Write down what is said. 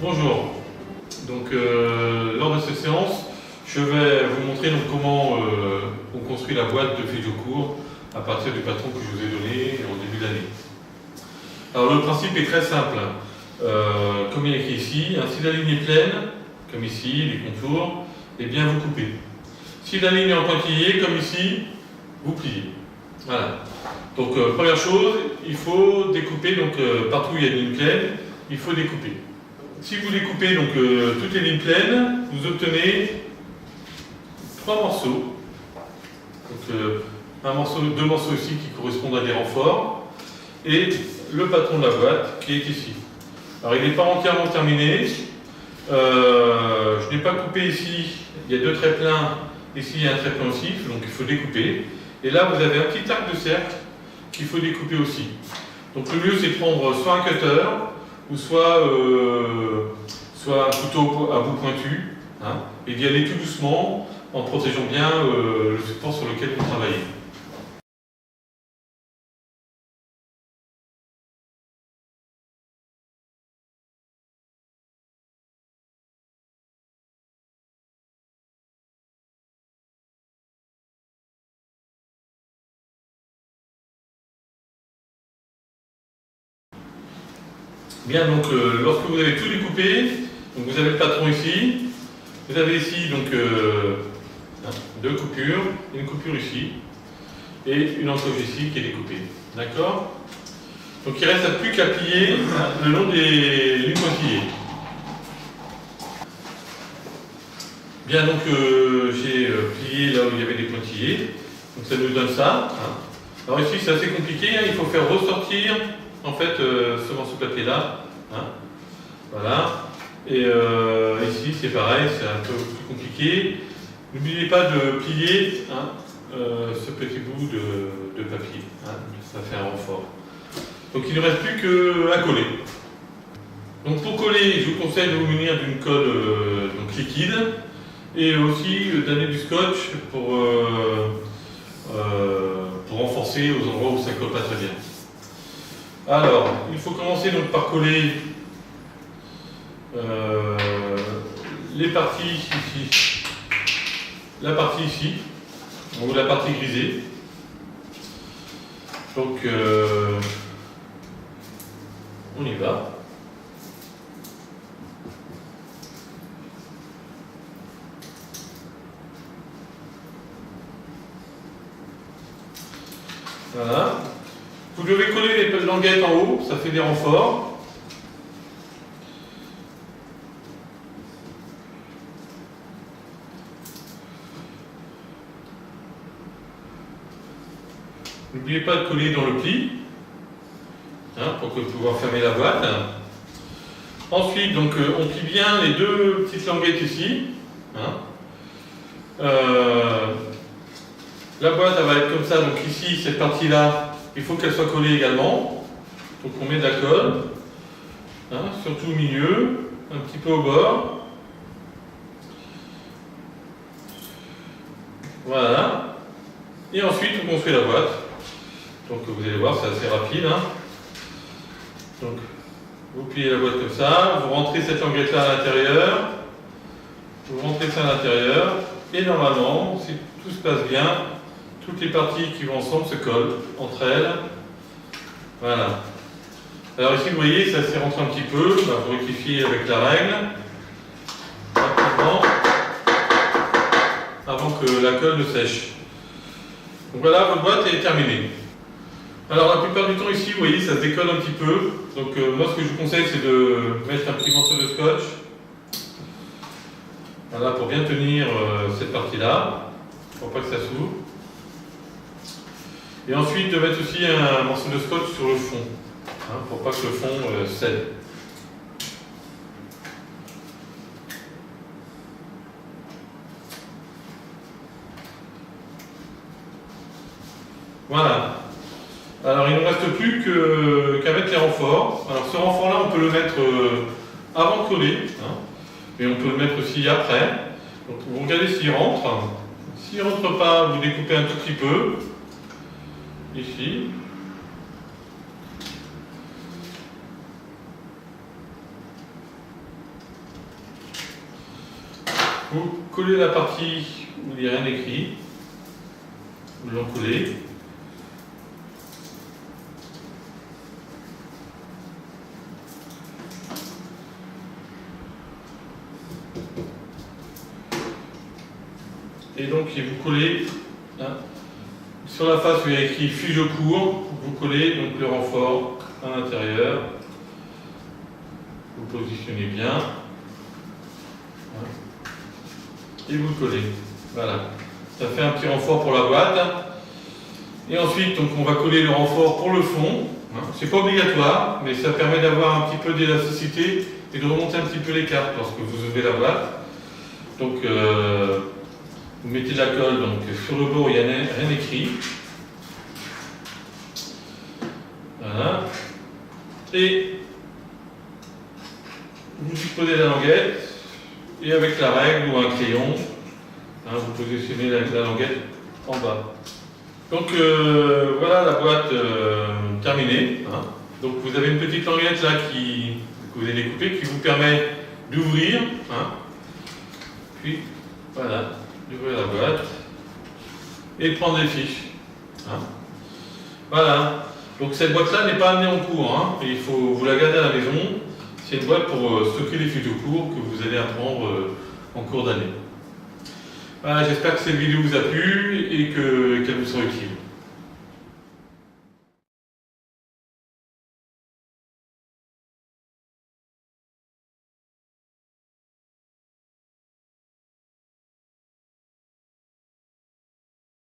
Bonjour, donc lors de cette séance, je vais vous montrer donc, comment on construit la boîte de Fidjocourt à partir du patron que je vous ai donné en début d'année. Alors le principe est très simple, comme il est écrit ici, si la ligne est pleine, comme ici, les contours, et bien vous coupez. Si la ligne est en pointillé, comme ici, vous pliez. Voilà. Donc première chose, il faut découper, donc partout où il y a une ligne pleine, il faut découper. Si vous découpez donc toutes les lignes pleines, vous obtenez 3 morceaux. Donc deux morceaux ici qui correspondent à des renforts et le patron de la boîte qui est ici. Alors il n'est pas entièrement terminé. Je n'ai pas coupé ici. Il y a 2 traits pleins. Ici il y a un trait plein aussi, donc il faut découper. Et là vous avez un petit arc de cercle qu'il faut découper aussi. Donc le mieux c'est de prendre soit un cutter ou soit un couteau à bout pointu, et d'y aller tout doucement en protégeant bien le support sur lequel vous travaillez. Bien, donc lorsque vous avez tout découpé, donc vous avez le patron ici, vous avez ici donc 2 coupures, une coupure ici et une encoche ici qui est découpée. D'accord? Donc il ne reste plus qu'à plier le long des lignes pointillées. Bien, donc j'ai plié là où il y avait des pointillés, donc ça nous donne ça. Alors ici c'est assez compliqué, il faut faire ressortir en fait ce morceau de papier là. Voilà. Et ici c'est pareil, c'est un peu plus compliqué. N'oubliez pas de plier ce petit bout de papier, ça fait un renfort. Donc il ne reste plus qu'à coller. Donc pour coller, je vous conseille de vous munir d'une colle donc liquide et aussi d'amener du scotch pour renforcer aux endroits où ça ne colle pas très bien. Alors, il faut commencer donc par coller les parties ici, la partie ici, ou la partie grisée. Donc, on y va. Voilà. Vous devez coller les languettes en haut, ça fait des renforts. N'oubliez pas de coller dans le pli, pour pouvoir fermer la boîte. Ensuite, donc, on plie bien les 2 petites languettes ici. La boîte elle va être comme ça, donc ici, cette partie-là, il faut qu'elle soit collée également. Donc on met de la colle, surtout au milieu, un petit peu au bord. Voilà. Et ensuite on construit la boîte. Donc vous allez voir, c'est assez rapide. Donc vous pliez la boîte comme ça, vous rentrez cette languette là à l'intérieur, vous rentrez ça à l'intérieur, et normalement, si tout se passe bien, toutes les parties qui vont ensemble se collent entre elles. Voilà. Alors ici, vous voyez, ça s'est rentré un petit peu. Vous rectifiez avec la règle. Rapidement. Avant que la colle ne sèche. Donc voilà, votre boîte est terminée. Alors la plupart du temps ici, vous voyez, ça se décolle un petit peu. Donc moi, ce que je vous conseille, c'est de mettre un petit morceau de scotch. Voilà, pour bien tenir cette partie-là, pour pas que ça s'ouvre. Et ensuite de mettre aussi un morceau de scotch sur le fond, pour pas que le fond cède. Voilà. Alors il ne nous reste plus qu'à mettre les renforts. Alors ce renfort-là, on peut le mettre avant de coller, mais on peut le mettre aussi après. Donc vous regardez s'il rentre. S'il ne rentre pas, vous découpez un tout petit peu. Ici. vous collez la partie où il n'y a rien écrit, vous l'encollez. Et donc vous collez hein, sur la face où il y a écrit fiche de cours, vous collez donc le renfort à l'intérieur. Vous positionnez bien. Et vous le collez. Voilà. Ça fait un petit renfort pour la boîte. Et ensuite, donc, on va coller le renfort pour le fond. C'est pas obligatoire, mais ça permet d'avoir un petit peu d'élasticité et de remonter un petit peu les cartes lorsque vous ouvrez la boîte. Donc, vous mettez de la colle, donc sur le bord, il n'y a rien écrit. Voilà. Et vous disposez la languette. Et avec la règle ou un crayon, hein, vous positionnez la languette en bas. Donc voilà la boîte terminée. Hein. Donc vous avez une petite languette là que vous allez couper qui vous permet d'ouvrir. Hein. Puis voilà, d'ouvrir la boîte et de prendre les fiches. Hein. Voilà. Donc cette boîte-là n'est pas amenée en cours. Hein. Il faut vous la garder à la maison. C'est une boîte pour stocker les fiches de cours que vous allez apprendre en cours d'année. Voilà, j'espère que cette vidéo vous a plu et qu'elle vous sera utile.